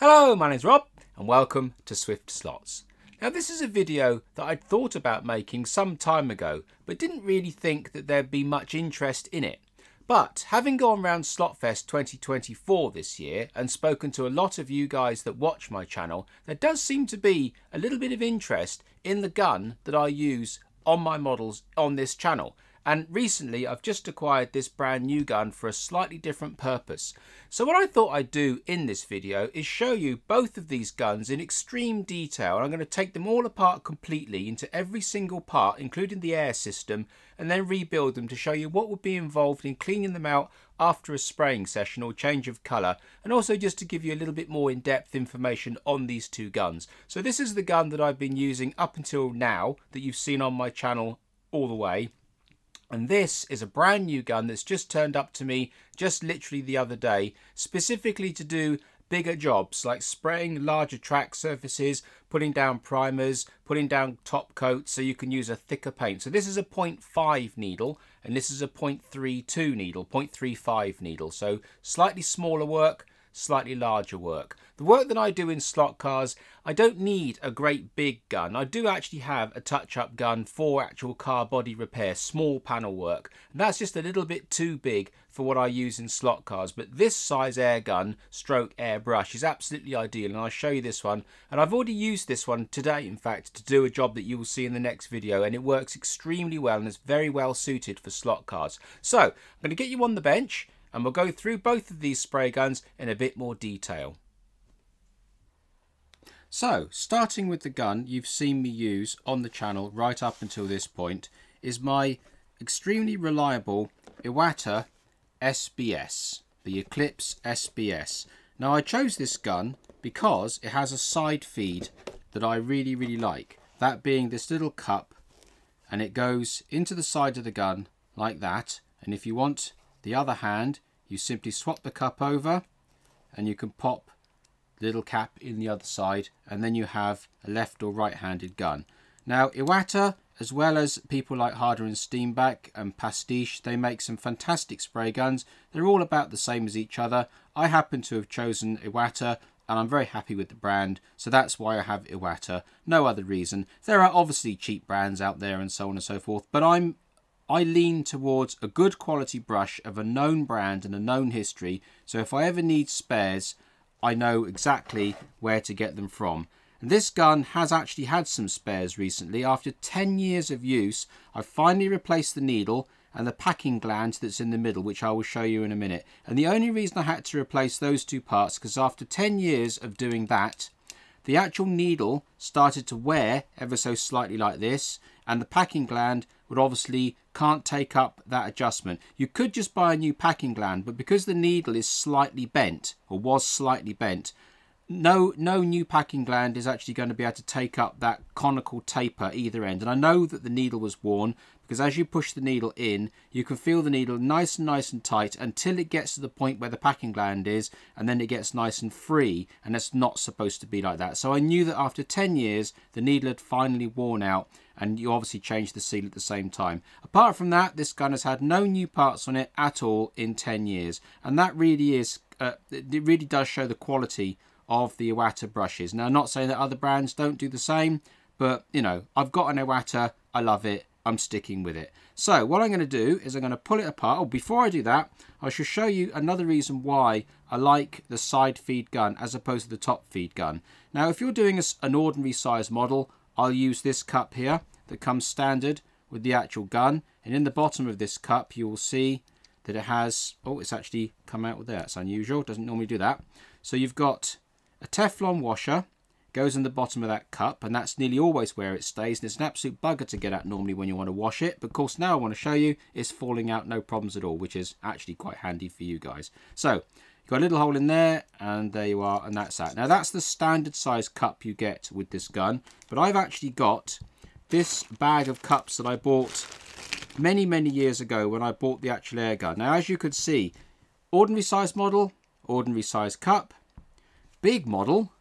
Hello, my name's Rob and welcome to Swift Slots. Now this is a video that I'd thought about making some time ago but didn't really think that there'd be much interest in it. But having gone round Slotfest 2024 this year and spoken to a lot of you guys that watch my channel, there does seem to be a little bit of interest in the gun that I use on my models on this channel. And recently I've just acquired this brand new gun for a slightly different purpose. So what I thought I'd do in this video is show you both of these guns in extreme detail. And I'm going to take them all apart completely into every single part, including the air system, and then rebuild them to show you what would be involved in cleaning them out after a spraying session or change of colour, and also just to give you a little bit more in-depth information on these two guns. So this is the gun that I've been using up until now that you've seen on my channel all the way. And this is a brand new gun that's just turned up to me just literally the other day, specifically to do bigger jobs like spraying larger track surfaces, putting down primers, putting down top coats so you can use a thicker paint. So this is a 0.5 needle and this is a 0.32 needle, 0.35 needle. So slightly smaller work, slightly larger work. The work that I do in slot cars, I don't need a great big gun. I do actually have a touch-up gun for actual car body repair, small panel work. And that's just a little bit too big for what I use in slot cars. But this size air gun, stroke airbrush, is absolutely ideal. And I'll show you this one. And I've already used this one today, in fact, to do a job that you will see in the next video. And it works extremely well and is very well suited for slot cars. So I'm going to get you on the bench and we'll go through both of these spray guns in a bit more detail. So, starting with the gun you've seen me use on the channel right up until this point is my extremely reliable Iwata SPS, the Eclipse SPS. Now I chose this gun because it has a side feed that I really like, that being this little cup, and it goes into the side of the gun like that, and if you want the other hand, you simply swap the cup over and you can pop the little cap in the other side, and then you have a left or right-handed gun. Now Iwata, as well as people like Harder and Steenbeck and Pastiche, they make some fantastic spray guns. They're all about the same as each other. I happen to have chosen Iwata and I'm very happy with the brand, so that's why I have Iwata, no other reason. There are obviously cheap brands out there and so on and so forth, but I lean towards a good quality brush of a known brand and a known history, so if I ever need spares, I know exactly where to get them from. And this gun has actually had some spares recently. After 10 years of use, I've finally replaced the needle and the packing gland that's in the middle, which I will show you in a minute. And the only reason I had to replace those two parts, because after 10 years of doing that, the actual needle started to wear ever so slightly like this, and the packing gland would obviously can't take up that adjustment. You could just buy a new packing gland, but because the needle is slightly bent, or was slightly bent, no new packing gland is actually going to be able to take up that conical taper either end. And I know that the needle was worn because as you push the needle in, you can feel the needle nice and tight until it gets to the point where the packing gland is, and then it gets nice and free, and it's not supposed to be like that. So I knew that after 10 years the needle had finally worn out, and you obviously changed the seal at the same time. Apart from that, this gun has had no new parts on it at all in 10 years, and that really is it really does show the quality of the Iwata brushes. Now, I'm not saying that other brands don't do the same, but you know, I've got an Iwata, I love it, I'm sticking with it. So what I'm going to do is I'm going to pull it apart. Oh, before I do that, I shall show you another reason why I like the side feed gun as opposed to the top feed gun. Now, if you're doing an ordinary size model, I'll use this cup here that comes standard with the actual gun, and in the bottom of this cup you will see that it has, oh, it's actually come out with there. That's unusual, doesn't normally do that. So you've got a Teflon washer, goes in the bottom of that cup, and that's nearly always where it stays, and it's an absolute bugger to get at normally when you want to wash it, but of course now I want to show you it's falling out no problems at all, which is actually quite handy for you guys. So you've got a little hole in there, and there you are, and that's that. Now that's the standard size cup you get with this gun, but I've actually got this bag of cups that I bought many years ago when I bought the actual air gun. Now as you could see, ordinary size model, ordinary size cup, big model,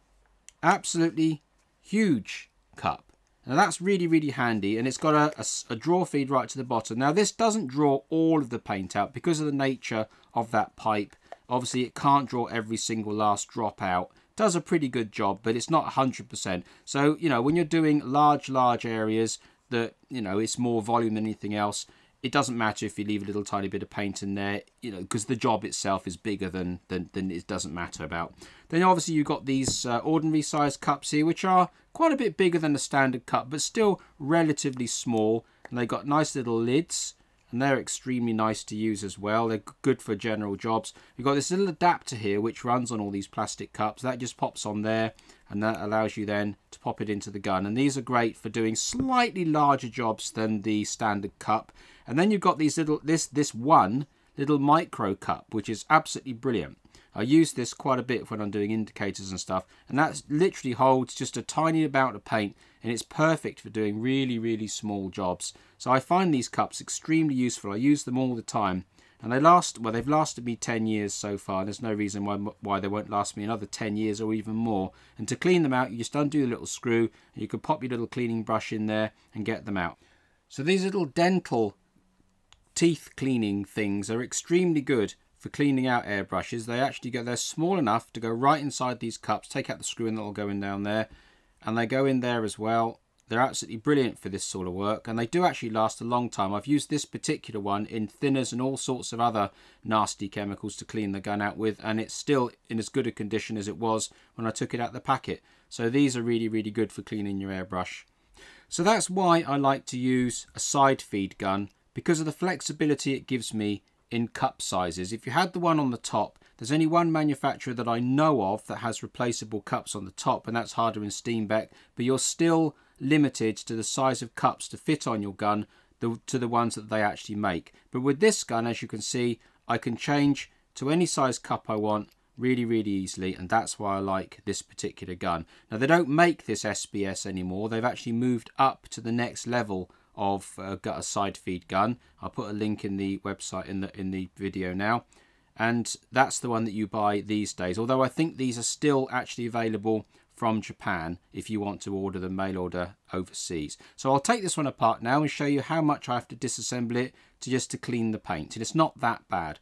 absolutely huge cup. Now that's really handy, and it's got a draw feed right to the bottom. Now this doesn't draw all of the paint out because of the nature of that pipe. Obviously it can't draw every single last drop out does a pretty good job, but it's not 100%. So, you know, when you're doing large areas that, you know, it's more volume than anything else, it doesn't matter if you leave a little tiny bit of paint in there, you know, because the job itself is bigger than it doesn't matter about. Then obviously you've got these ordinary size cups here, which are quite a bit bigger than the standard cup, but still relatively small. And they've got nice little lids, and they're extremely nice to use as well. They're good for general jobs. You've got this little adapter here which runs on all these plastic cups. That just pops on there, and that allows you then to pop it into the gun. And these are great for doing slightly larger jobs than the standard cup. And then you've got these little this one little micro cup, which is absolutely brilliant. I use this quite a bit when I'm doing indicators and stuff, and that literally holds just a tiny amount of paint, and it's perfect for doing really small jobs. So I find these cups extremely useful. I use them all the time, and they last, well, they've lasted me 10 years so far. There's no reason why they won't last me another 10 years or even more. And to clean them out, you just undo the little screw, and you can pop your little cleaning brush in there and get them out. So these little dental teeth cleaning things are extremely good for cleaning out airbrushes. They're small enough to go right inside these cups. Take out the screw and that'll go in down there, and they go in there as well. They're absolutely brilliant for this sort of work, and they do actually last a long time. I've used this particular one in thinners and all sorts of other nasty chemicals to clean the gun out with, and it's still in as good a condition as it was when I took it out of the packet. So these are really good for cleaning your airbrush. So that's why I like to use a side feed gun, because of the flexibility it gives me in cup sizes. If you had the one on the top, there's only one manufacturer that I know of that has replaceable cups on the top, and that's Harder and Steenbeck, but you're still limited to the size of cups to fit on your gun to the ones that they actually make. But with this gun, as you can see, I can change to any size cup I want really easily, and that's why I like this particular gun. Now, they don't make this SPS anymore. They've actually moved up to the next level of a side feed gun. I'll put a link in the website in the video now, and that's the one that you buy these days, although I think these are still actually available from Japan if you want to order the mail order overseas. So I'll take this one apart now and show you how much I have to disassemble it to clean the paint, and it's not that bad.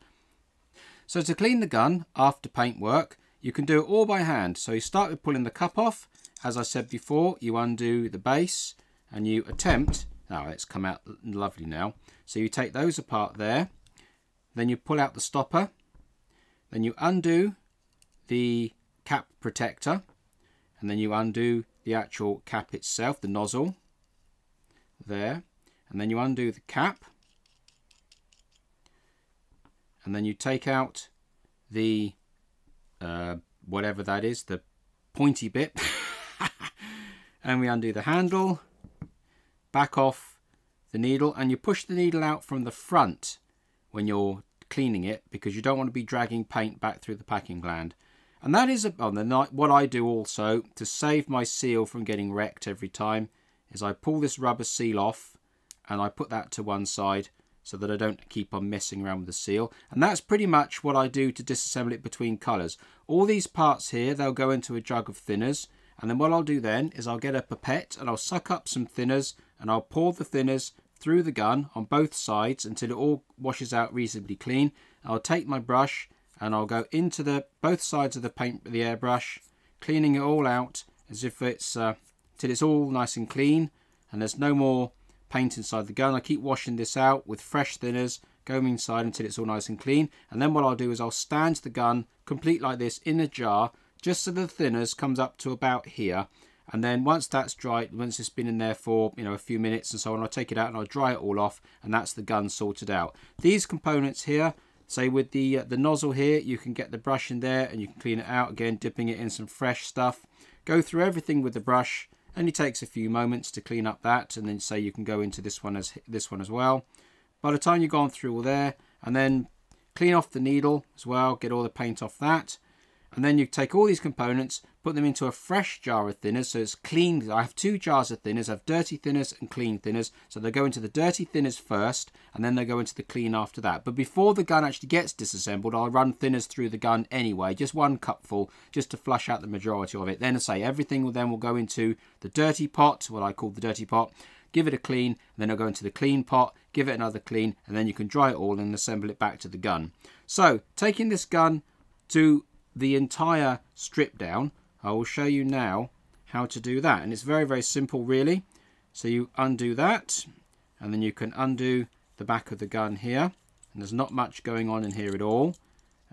So to clean the gun after paint work, you can do it all by hand. So you start with pulling the cup off. As I said before, you undo the base and you attempt. Now it's come out lovely now. So you take those apart there, then you pull out the stopper, then you undo the cap protector, and then you undo the actual cap itself, the nozzle there, and then you undo the cap, and then you take out the whatever that is, the pointy bit, and we undo the handle, back off the needle, and you push the needle out from the front when you're cleaning it, because you don't want to be dragging paint back through the packing gland. And that is what I do also to save my seal from getting wrecked every time, is I pull this rubber seal off and I put that to one side so that I don't keep on messing around with the seal. And that's pretty much what I do to disassemble it between colours. All these parts here, they'll go into a jug of thinners, and then what I'll do then is I'll get a pipette and I'll suck up some thinners, and I'll pour the thinners through the gun on both sides until it all washes out reasonably clean. I'll take my brush and I'll go into both sides of the paint with the airbrush, cleaning it all out as if it's till it's all nice and clean and there's no more paint inside the gun. I keep washing this out with fresh thinners, going inside until it's all nice and clean. And then what I'll do is I'll stand the gun complete like this in a jar, just so the thinners comes up to about here. And then once that's dry, once it's been in there for a few minutes and so on, I'll take it out and I'll dry it all off, and that's the gun sorted out. These components here, say with the nozzle here, you can get the brush in there and you can clean it out again, dipping it in some fresh stuff. Go through everything with the brush. Only takes a few moments to clean up that, and then say you can go into this one as well. By the time you've gone through all there, and then clean off the needle as well, get all the paint off that. And then you take all these components, put them into a fresh jar of thinners, so it's clean. I have two jars of thinners. I have dirty thinners and clean thinners. So they go into the dirty thinners first, and then they go into the clean after that. But before the gun actually gets disassembled, I'll run thinners through the gun anyway, just one cupful, just to flush out the majority of it. Then I say everything will go into the dirty pot, what I call the dirty pot, give it a clean, and then it'll go into the clean pot, give it another clean, and then you can dry it all and assemble it back to the gun. So taking this gun to the entire strip down, I will show you now how to do that, and it's very, very simple really. So you undo that, and then you can undo the back of the gun here, and there's not much going on in here at all,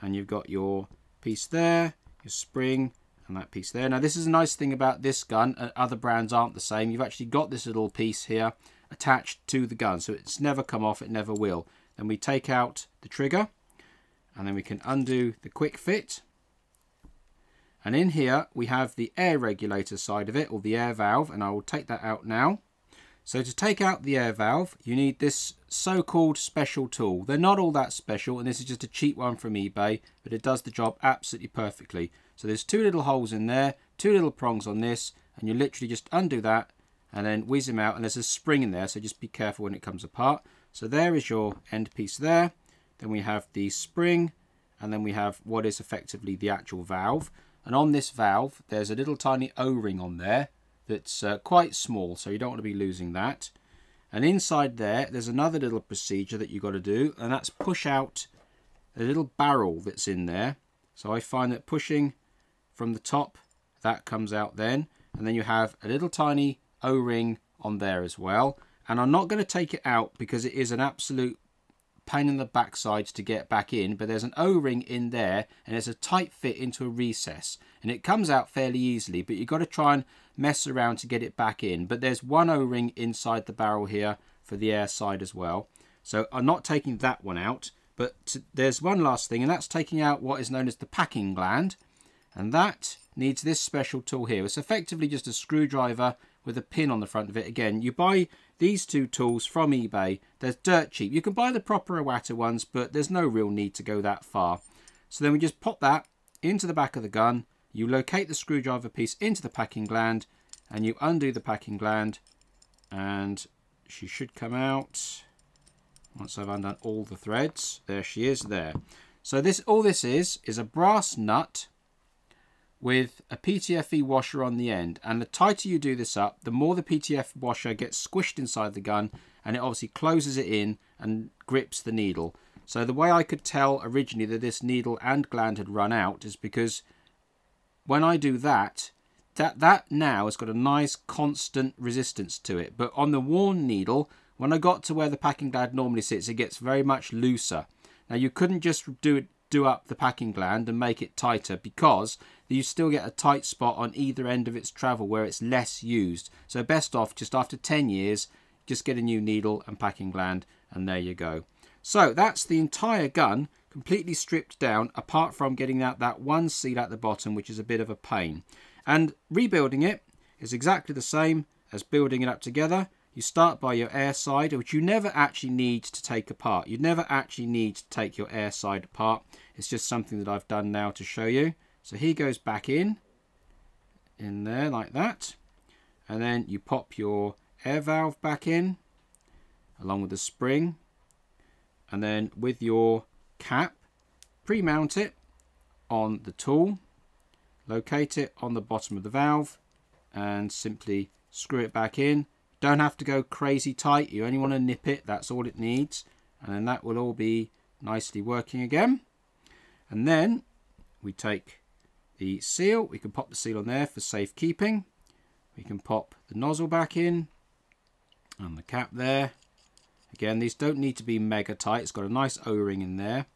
and you've got your piece there, your spring, and that piece there. Now this is a nice thing about this gun, other brands aren't the same. You've actually got this little piece here attached to the gun, so it's never come off, it never will. Then we take out the trigger, and then we can undo the quick fit, and in here we have the air regulator side of it, or the air valve, and I will take that out now. So to take out the air valve, you need this so-called special tool. They're not all that special, and this is just a cheap one from eBay, but it does the job absolutely perfectly. So there's two little holes in there, two little prongs on this, and you literally just undo that and then whiz them out, and there's a spring in there, so just be careful when it comes apart. So there is your end piece there. Then we have the spring, and then we have what is effectively the actual valve. And on this valve, there's a little tiny O-ring on there that's quite small, so you don't want to be losing that. And inside there, there's another little procedure that you've got to do, and that's push out a little barrel that's in there. So I find that pushing from the top, that comes out then, and then you have a little tiny O-ring on there as well. And I'm not going to take it out because it is an absolute pain in the backside to get back in, but there's an O-ring in there, and it's a tight fit into a recess, and it comes out fairly easily, but you've got to try and mess around to get it back in. But there's one O-ring inside the barrel here for the air side as well, so I'm not taking that one out. But there's one last thing, and that's taking out what is known as the packing gland, and that needs this special tool here. It's effectively just a screwdriver with a pin on the front of it. Again, you buy these two tools from eBay. They're dirt cheap. You can buy the proper Iwata ones, but there's no real need to go that far. So then we just pop that into the back of the gun. You locate the screwdriver piece into the packing gland, and you undo the packing gland, and she should come out once I've undone all the threads. There she is there. So all this is a brass nut with a PTFE washer on the end, and the tighter you do this up, the more the PTFE washer gets squished inside the gun, and it obviously closes it in and grips the needle. So the way I could tell originally that this needle and gland had run out is because when I do that now has got a nice constant resistance to it, but on the worn needle, when I got to where the packing gland normally sits, it gets very much looser. Now you couldn't just do up the packing gland and make it tighter, because you still get a tight spot on either end of its travel where it's less used. So best off just after 10 years, just get a new needle and packing gland, and there you go. So that's the entire gun completely stripped down, apart from getting out that one seal at the bottom, which is a bit of a pain. And rebuilding it is exactly the same as building it up together. You start by your air side, which you never actually need to take apart. You'd never actually need to take your air side apart. It's just something that I've done now to show you. So he goes back in there like that. And then you pop your air valve back in, along with the spring. And then with your cap, pre-mount it on the tool. Locate it on the bottom of the valve, and simply screw it back in. Don't have to go crazy tight, you only want to nip it, that's all it needs, and then that will all be nicely working again. And then we take the seal, we can pop the seal on there for safekeeping. We can pop the nozzle back in and the cap there. Again, these don't need to be mega tight, it's got a nice O-ring in there.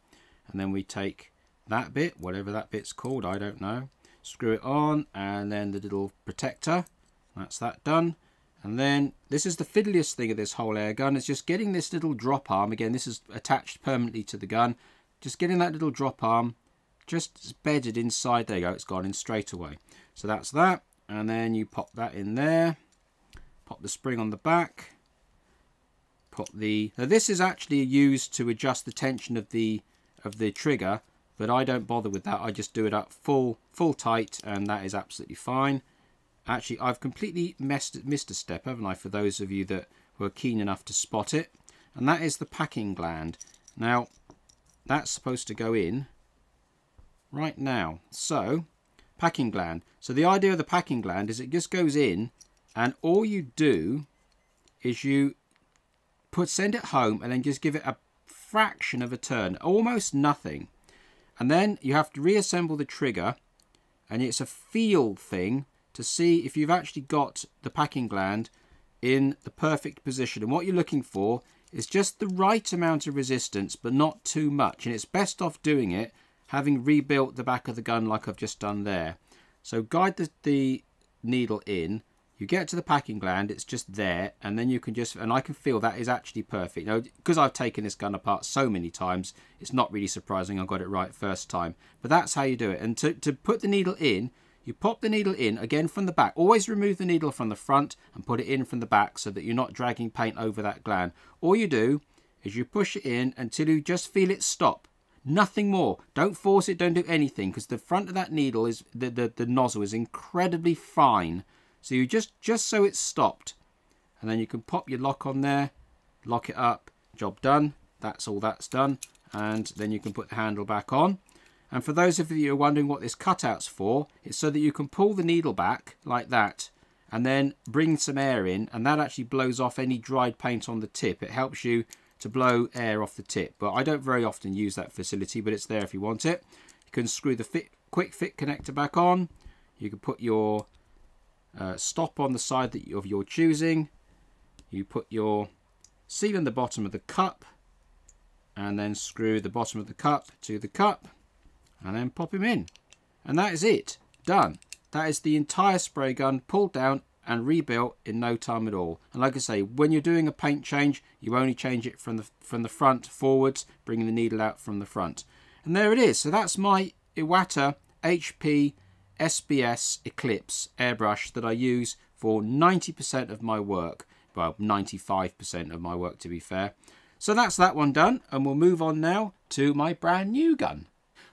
And then we take that bit, whatever that bit's called, I don't know, screw it on, and then the little protector, that's that done. And then this is the fiddliest thing of this whole air gun, is just getting this little drop arm. Again, this is attached permanently to the gun. Just getting that little drop arm just bedded inside. There you go, it's gone in straight away. So that's that. And then you pop that in there. Pop the spring on the back. Put the... Now this is actually used to adjust the tension of the trigger, but I don't bother with that. I just do it up full tight, and that is absolutely fine. Actually, I've completely missed a step, haven't I, for those of you that were keen enough to spot it. And that is the packing gland. Now, that's supposed to go in right now. So, packing gland. So the idea of the packing gland is it just goes in, and all you do is you send it home and then just give it a fraction of a turn, almost nothing. And then you have to reassemble the trigger and it's a feel thing to see if you've actually got the packing gland in the perfect position. And what you're looking for is just the right amount of resistance, but not too much. And it's best off doing it having rebuilt the back of the gun like I've just done there. So guide the needle in. You get to the packing gland, it's just there, and then you can just, and I can feel that is actually perfect. Now, because I've taken this gun apart so many times, it's not really surprising I got it right first time. But that's how you do it. And to put the needle in, you pop the needle in, again from the back. Always remove the needle from the front and put it in from the back so that you're not dragging paint over that gland. All you do is you push it in until you just feel it stop. Nothing more. Don't force it, don't do anything, because the front of that needle is, the nozzle is incredibly fine. So you just so it's stopped, and then you can pop your lock on there, lock it up, job done. That's all that's done. And then you can put the handle back on. And for those of you who are wondering what this cutout's for, it's so that you can pull the needle back like that and then bring some air in, and that actually blows off any dried paint on the tip. It helps you to blow air off the tip, but I don't very often use that facility, but it's there if you want it. You can screw the quick fit connector back on. You can put your stop on the side of your choosing. You put your seal in the bottom of the cup, and then screw the bottom of the cup to the cup, and then pop him in. And that is it. Done. That is the entire spray gun pulled down and rebuilt in no time at all. And like I say, when you're doing a paint change, you only change it from the front forwards, bringing the needle out from the front. And there it is. So that's my Iwata SP SPS Eclipse airbrush that I use for 90% of my work. Well, 95% of my work, to be fair. So that's that one done, and we'll move on now to my brand new gun.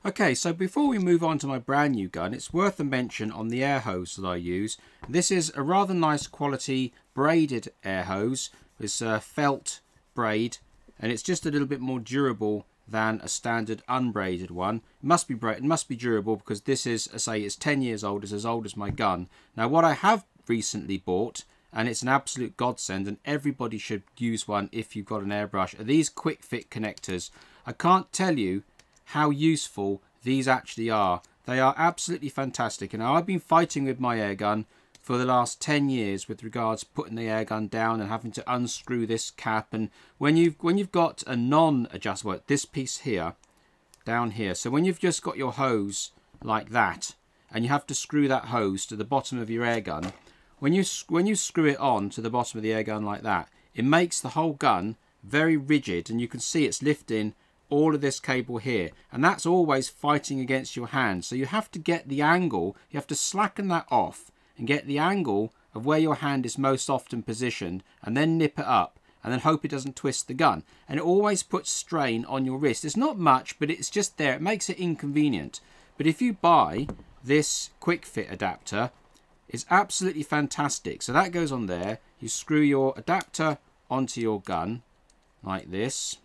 Okay, so before we move on to my brand new gun, it's worth a mention on the air hose that I use. This is a rather nice quality braided air hose. It's felt braid, and it's just a little bit more durable than a standard unbraided one. It must be durable, because this is, I say, it's 10 years old. It's as old as my gun. Now, what I have recently bought, and it's an absolute godsend, and everybody should use one if you've got an airbrush, are these quick fit connectors. I can't tell you how useful these actually are. They are absolutely fantastic. And I've been fighting with my air gun for the last 10 years with regards to putting the air gun down and having to unscrew this cap. And when you've got a non-adjustable, this piece here, down here, so when you've just got your hose like that, and you have to screw that hose to the bottom of your air gun, when you screw it on to the bottom of the air gun like that, it makes the whole gun very rigid, and you can see it's lifting all of this cable here, and that's always fighting against your hand. So you have to get the angle, you have to slacken that off and get the angle of where your hand is most often positioned, and then nip it up, and then hope it doesn't twist the gun. And it always puts strain on your wrist. It's not much, but it's just there. It makes it inconvenient. But if you buy this quick fit adapter, it's absolutely fantastic. So that goes on there. You screw your adapter onto your gun like this,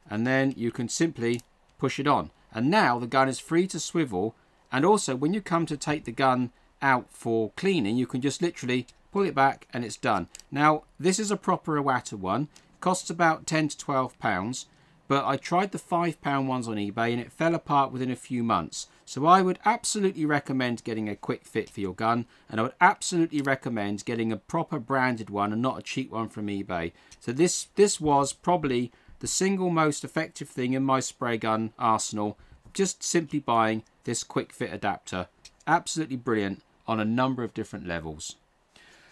and then you can simply push it on. And now the gun is free to swivel, and also when you come to take the gun out for cleaning, you can just literally pull it back and it's done. Now, this is a proper Iwata one. It costs about £10 to £12, but I tried the £5 ones on eBay and it fell apart within a few months. So I would absolutely recommend getting a quick fit for your gun, and I would absolutely recommend getting a proper branded one and not a cheap one from eBay. So this was probably the single most effective thing in my spray gun arsenal, just simply buying this quick fit adapter. Absolutely brilliant on a number of different levels.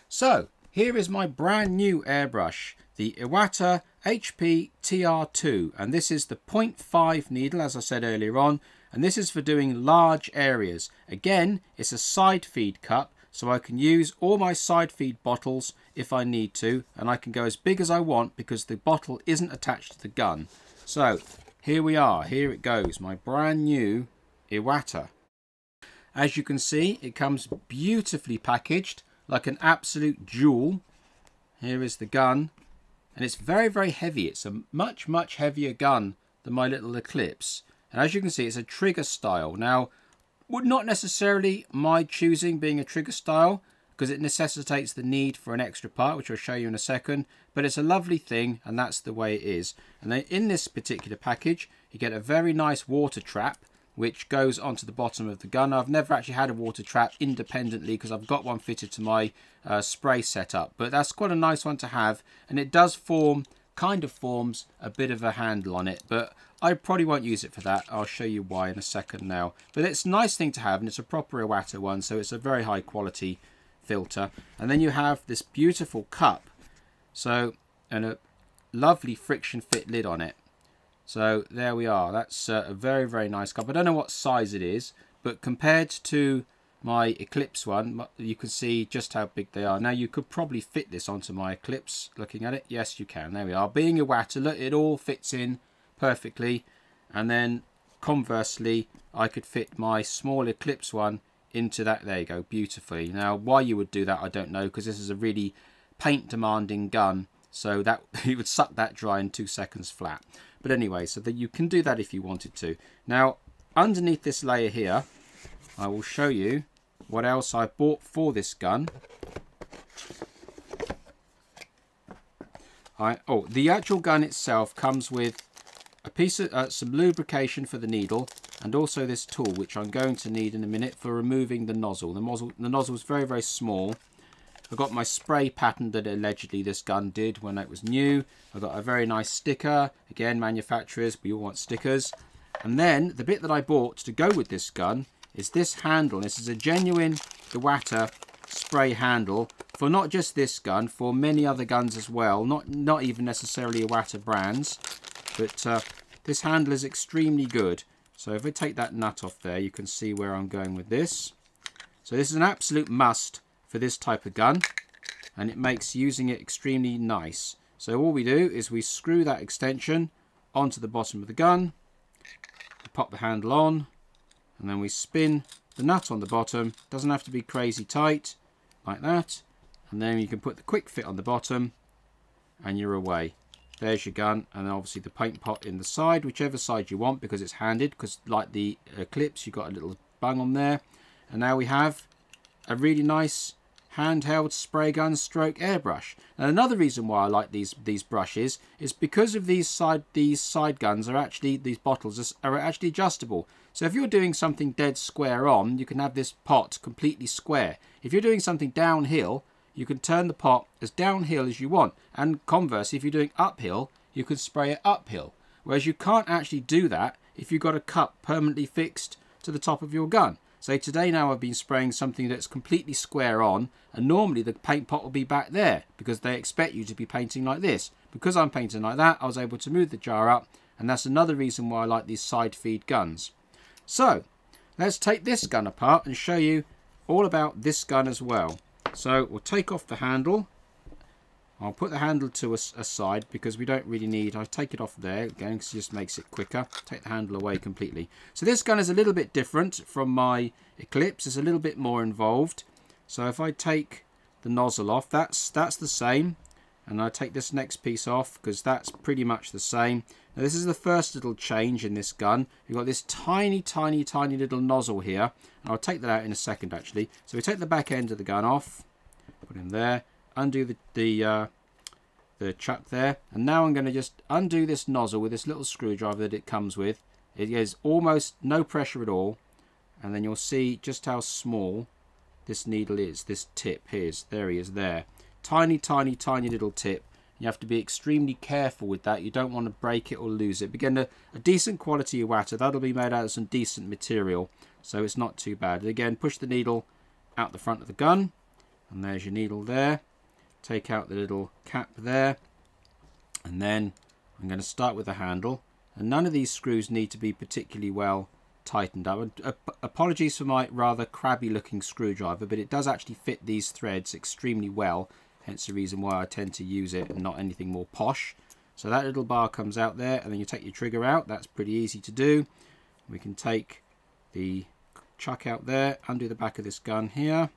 So here is my brand new airbrush, the Iwata HP TR2, and this is the 0.5 needle, as I said earlier on, and this is for doing large areas. Again, it's a side feed cup, so I can use all my side feed bottles if I need to, and I can go as big as I want because the bottle isn't attached to the gun. So here we are, here it goes, my brand new Iwata. As you can see, it comes beautifully packaged like an absolute jewel. Here is the gun, and it's very, very heavy. It's a much, much heavier gun than my little Eclipse. And as you can see, it's a trigger style. Now, would not necessarily my choosing being a trigger style, because it necessitates the need for an extra part, which I'll show you in a second, but it's a lovely thing, and that's the way it is. And then in this particular package, you get a very nice water trap which goes onto the bottom of the gun. I've never actually had a water trap independently because I've got one fitted to my spray setup, but that's quite a nice one to have, and it does kind of forms a bit of a handle on it, but I probably won't use it for that. I'll show you why in a second now. But it's a nice thing to have, and it's a proper Iwata one, so it's a very high quality filter. And then you have this beautiful cup, so, and a lovely friction fit lid on it. So there we are. That's a very, very nice cup. I don't know what size it is, but compared to my Eclipse one, you can see just how big they are. Now you could probably fit this onto my Eclipse, looking at it. Yes, you can. There we are. Being Iwata, look, it all fits in perfectly. And then conversely, I could fit my small Eclipse one into that. There you go, beautifully. Now why you would do that, I don't know, because this is a really paint demanding gun, so that you would suck that dry in 2 seconds flat. But anyway, so that you can do that if you wanted to. Now underneath this layer here, I will show you what else I bought for this gun. The actual gun itself comes with a piece of some lubrication for the needle, and also this tool, which I'm going to need in a minute for removing the nozzle. The nozzle is very, very small. I've got my spray pattern that allegedly this gun did when it was new. I've got a very nice sticker. Again, manufacturers, we all want stickers. And then the bit that I bought to go with this gun is this handle. This is a genuine Iwata spray handle for not just this gun, for many other guns as well. Not even necessarily Iwata brands, but this handle is extremely good. So if I take that nut off there, you can see where I'm going with this. So this is an absolute must for this type of gun, and it makes using it extremely nice. So all we do is we screw that extension onto the bottom of the gun, pop the handle on, and then we spin the nut on the bottom. Doesn't have to be crazy tight, like that. And then you can put the quick fit on the bottom, and you're away. There's your gun, and then obviously the paint pot in the side, whichever side you want, because it's handed, because like the Eclipse, you've got a little bung on there. And now we have a really nice handheld spray gun stroke airbrush. And another reason why I like these brushes is because of these side guns are actually, these bottles are actually adjustable. So if you're doing something dead square on, you can have this pot completely square. If you're doing something downhill, you can turn the pot as downhill as you want. And conversely, if you're doing uphill, you can spray it uphill. Whereas you can't actually do that if you've got a cup permanently fixed to the top of your gun. So today now I've been spraying something that's completely square on, and normally the paint pot will be back there because they expect you to be painting like this. Because I'm painting like that, I was able to move the jar up, and that's another reason why I like these side feed guns. So let's take this gun apart and show you all about this gun as well. So we'll take off the handle. I'll put the handle to a side because we don't really need, I'll take it off there again because it just makes it quicker. Take the handle away completely. So this gun is a little bit different from my Eclipse. It's a little bit more involved. So if I take the nozzle off, that's the same. And I take this next piece off because that's pretty much the same. Now this is the first little change in this gun. You've got this tiny, tiny, tiny little nozzle here. And I'll take that out in a second actually. So we take the back end of the gun off, put it in there. Undo the chuck there, and now I'm going to just undo this nozzle with this little screwdriver that it comes with. It is almost no pressure at all, and then you'll see just how small this needle is. This tip here, there he is there. Tiny, tiny, tiny little tip. You have to be extremely careful with that. You don't want to break it or lose it. But again, a decent quality Iwata, that'll be made out of some decent material, so it's not too bad. Again, push the needle out the front of the gun, and there's your needle there. Take out the little cap there, and then I'm going to start with the handle, and none of these screws need to be particularly well tightened up. Apologies for my rather crabby looking screwdriver, but it does actually fit these threads extremely well, hence the reason why I tend to use it and not anything more posh. So that little bar comes out there, and then you take your trigger out. That's pretty easy to do. We can take the chuck out there, undo the back of this gun here,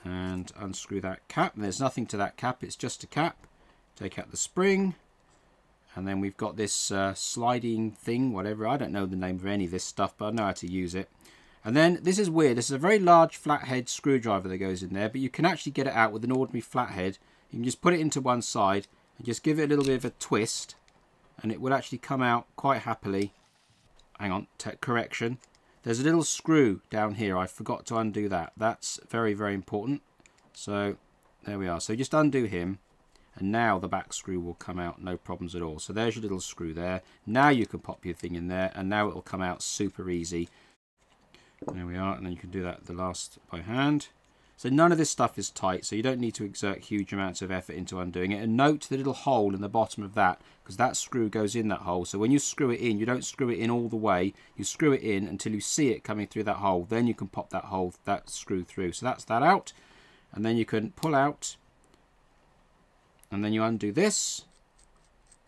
and unscrew that cap. And there's nothing to that cap, it's just a cap. Take out the spring, and then we've got this sliding thing, whatever. I don't know the name of any of this stuff, but I know how to use it. And then this is weird, this is a very large flathead screwdriver that goes in there, but you can actually get it out with an ordinary flathead. You can just put it into one side and just give it a little bit of a twist, and it will actually come out quite happily. hang on, correction. There's a little screw down here. I forgot to undo that. That's very, very important. So there we are. So just undo him, and now the back screw will come out, no problems at all. So there's your little screw there. Now you can pop your thing in there, and now it will come out super easy. There we are, and then you can do that the last by hand. So none of this stuff is tight, so you don't need to exert huge amounts of effort into undoing it. And note the little hole in the bottom of that, because that screw goes in that hole. So when you screw it in, you don't screw it in all the way. You screw it in until you see it coming through that hole. Then you can pop that screw through. So that's that out. And then you can pull out, and then you undo this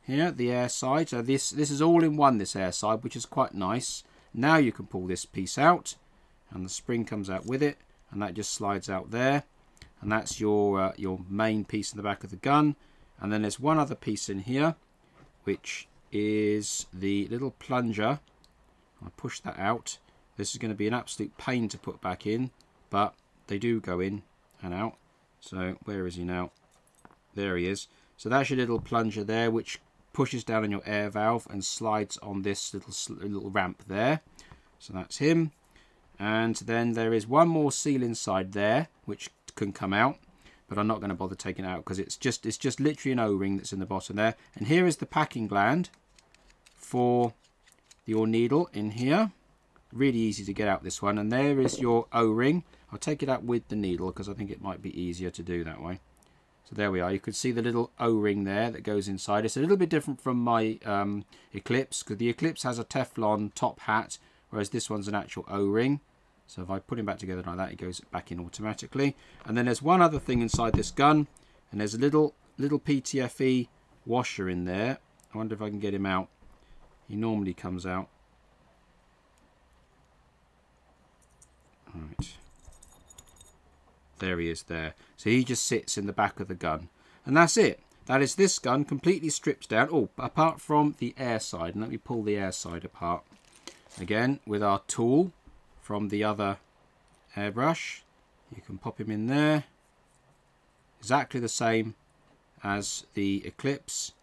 here, the air side. So this is all in one, this air side, which is quite nice. Now you can pull this piece out, and the spring comes out with it. And that just slides out there, and that's your main piece in the back of the gun. And then there's one other piece in here, which is the little plunger. I push that out. This is going to be an absolute pain to put back in, but they do go in and out. So where is he now? There he is. So that's your little plunger there, which pushes down on your air valve and slides on this little ramp there. So that's him. And then there is one more seal inside there, which can come out, but I'm not going to bother taking it out because it's just literally an O-ring that's in the bottom there. And here is the packing gland for your needle in here. Really easy to get out, this one. And there is your O-ring. I'll take it out with the needle because I think it might be easier to do that way. So there we are. You can see the little O-ring there that goes inside. It's a little bit different from my Eclipse, because the Eclipse has a Teflon top hat, whereas this one's an actual O-ring. So if I put him back together like that, it goes back in automatically. And then there's one other thing inside this gun, and there's a little PTFE washer in there. I wonder if I can get him out. He normally comes out. Right. There he is there. So he just sits in the back of the gun. And that's it. That is this gun completely stripped down. Oh, apart from the air side. And let me pull the air side apart. Again, with our tool from the other airbrush. You can pop him in there. Exactly the same as the Eclipse.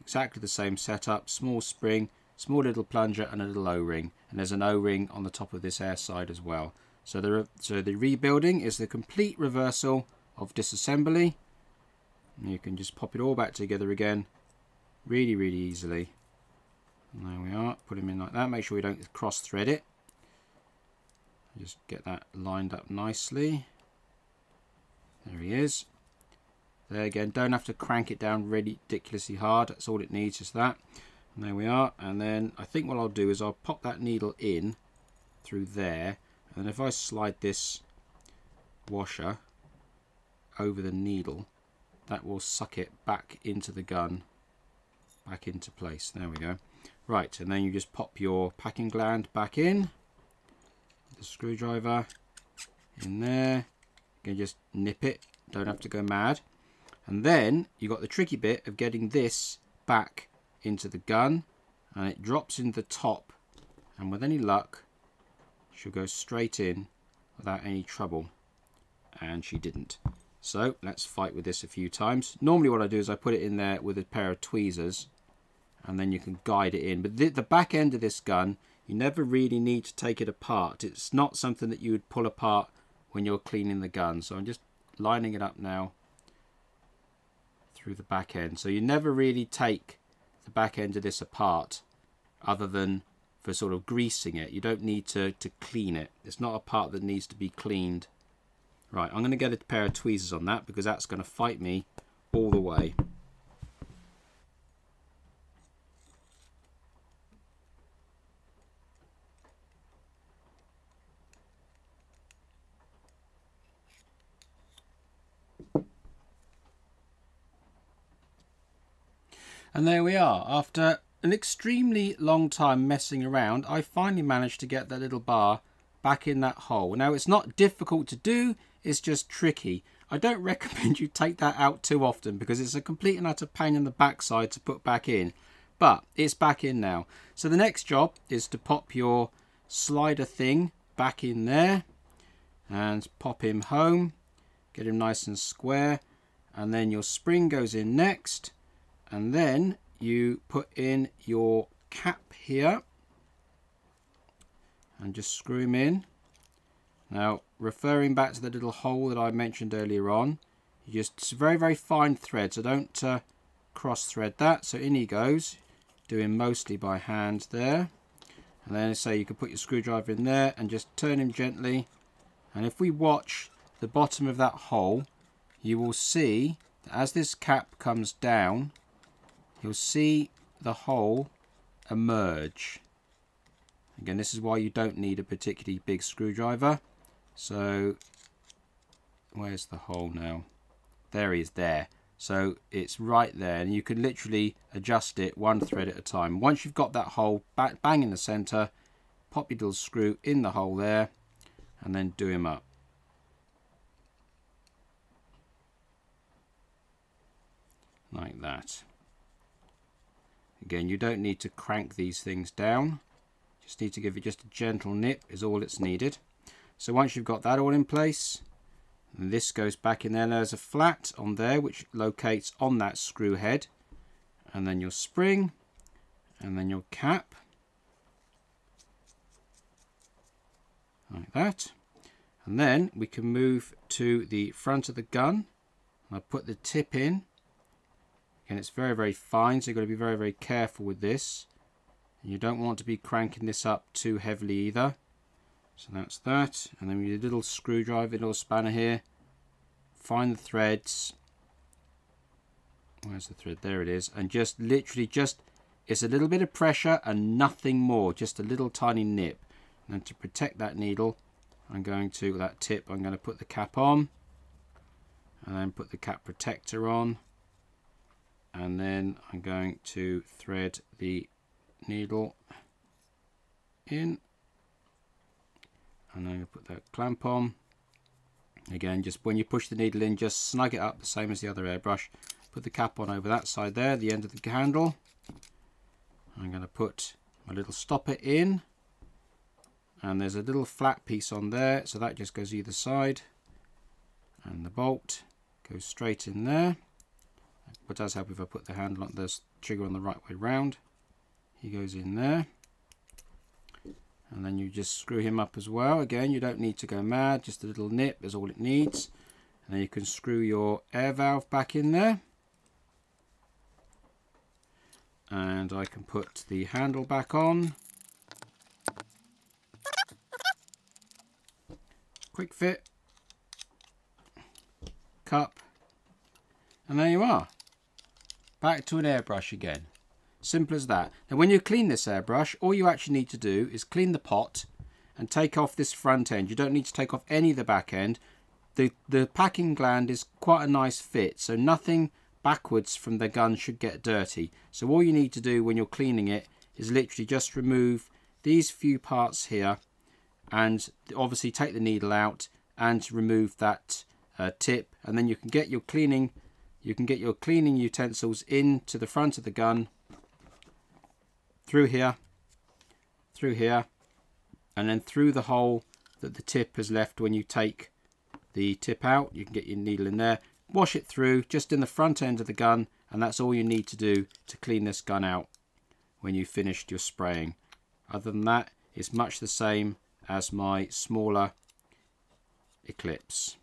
Exactly the same setup. Small spring, small little plunger, and a little O-ring. And there's an O-ring on the top of this air side as well. So the rebuilding is the complete reversal of Disassembly. And you can just pop it all back together again really, really easily. And there we are. Put him in like that. Make sure we don't cross thread it. Just get that lined up nicely. There he is. There again, don't have to crank it down really ridiculously hard. That's all it needs, is that. And there we are. And then I think what I'll do is I'll pop that needle in through there. And if I slide this washer over the needle, that will suck it back into the gun, back into place. There we go. Right, and then you just pop your packing gland back in. The screwdriver in there. You can just nip it. Don't have to go mad. And then you got the tricky bit of getting this back into the gun, and it drops in the top, and with any luck she'll go straight in without any trouble, and she didn't. So let's fight with this a few times. Normally what I do is I put it in there with a pair of tweezers, and then you can guide it in. But the back end of this gun, you never really need to take it apart. It's not something that you would pull apart when you're cleaning the gun. So I'm just lining it up now through the back end. So you never really take the back end of this apart other than for sort of greasing it. You don't need to clean it. It's not a part that needs to be cleaned. Right, I'm going to get a pair of tweezers on that because that's going to fight me all the way. And there we are. After an extremely long time messing around, I finally managed to get that little bar back in that hole. Now, it's not difficult to do, it's just tricky. I don't recommend you take that out too often because it's a complete and utter pain in the backside to put back in. But it's back in now. So the next job is to pop your slider thing back in there and pop him home. Get him nice and square. And then your spring goes in next. And then you put in your cap here. and just screw them in. Now, referring back to the little hole that I mentioned earlier on, it's very, very fine thread, so don't cross thread that. So in he goes, doing mostly by hand there. And then so you can put your screwdriver in there and just turn him gently. And if we watch the bottom of that hole, you will see that as this cap comes down, you'll see the hole emerge. Again, this is why you don't need a particularly big screwdriver. So where's the hole now? There he is there. So it's right there, and you can literally adjust it one thread at a time. Once you've got that hole bang in the center, pop your little screw in the hole there and then do him up. Like that. Again, you don't need to crank these things down. Just need to give it just a gentle nip is all it's needed. So once you've got that all in place, and this goes back in there. There's a flat on there which locates on that screw head, and then your spring, and then your cap, like that. And then we can move to the front of the gun. I put the tip in, and it's very, very fine, so you've got to be very, very careful with this. And you don't want to be cranking this up too heavily either. So that's that, and then with your little screwdriver, little spanner here, find the threads. Where's the thread? There it is. And just literally it's a little bit of pressure and nothing more, just a little tiny nip. And then to protect that needle, I'm going to, that tip, I'm going to put the cap on, and then put the cap protector on, and then I'm going to thread the needle in. And I'm going to put that clamp on. Again, just when you push the needle in, just snug it up the same as the other airbrush. Put the cap on over that side there, the end of the handle. I'm going to put my little stopper in. And there's a little flat piece on there, so that just goes either side. And the bolt goes straight in there. It does help if I put the handle on the trigger on the right way round. He goes in there. And then you just screw him up as well. Again, you don't need to go mad, just a little nip is all it needs. And then you can screw your air valve back in there. And I can put the handle back on. Quick fit. Cup. And there you are. Back to an airbrush again. Simple as that. Now when you clean this airbrush, all you actually need to do is clean the pot and take off this front end. You don't need to take off any of the back end. The packing gland is quite a nice fit, so nothing backwards from the gun should get dirty. So all you need to do when you're cleaning it is literally just remove these few parts here, and obviously take the needle out and remove that tip, and then you can get your cleaning utensils into the front of the gun, through here, and then through the hole that the tip has left when you take the tip out. You can get your needle in there, wash it through just in the front end of the gun, and that's all you need to do to clean this gun out when you've finished your spraying. Other than that, it's much the same as my smaller Eclipse.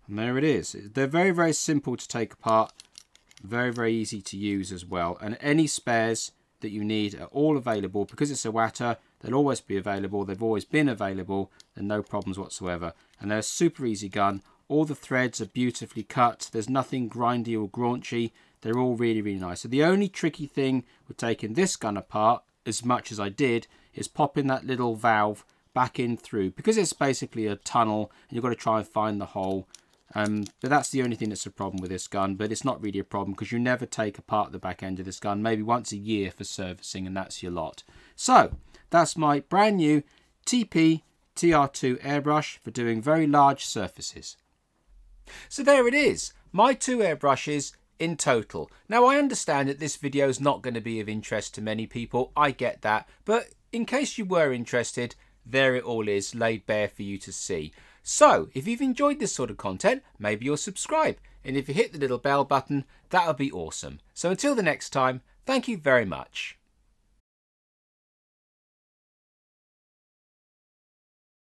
And there it is. They're very, very simple to take apart, very, very easy to use as well, and any spares that you need are all available. Because it's Iwata, they'll always be available. They've always been available, and no problems whatsoever. And they're a super easy gun. All the threads are beautifully cut. There's nothing grindy or graunchy. They're all really, really nice. So the only tricky thing with taking this gun apart, as much as I did, is popping that little valve back in through, because it's basically a tunnel and you've got to try and find the hole. But that's the only thing that's a problem with this gun. But it's not really a problem because you never take apart the back end of this gun, maybe once a year for servicing, and that's your lot. So that's my brand new TP TR2 airbrush for doing very large surfaces. So there it is, my 2 airbrushes in total. Now I understand that this video is not going to be of interest to many people, I get that, but in case you were interested, there it all is, laid bare for you to see. So if you've enjoyed this sort of content, maybe you'll subscribe, and if you hit the little bell button, that would be awesome. So until the next time, thank you very much.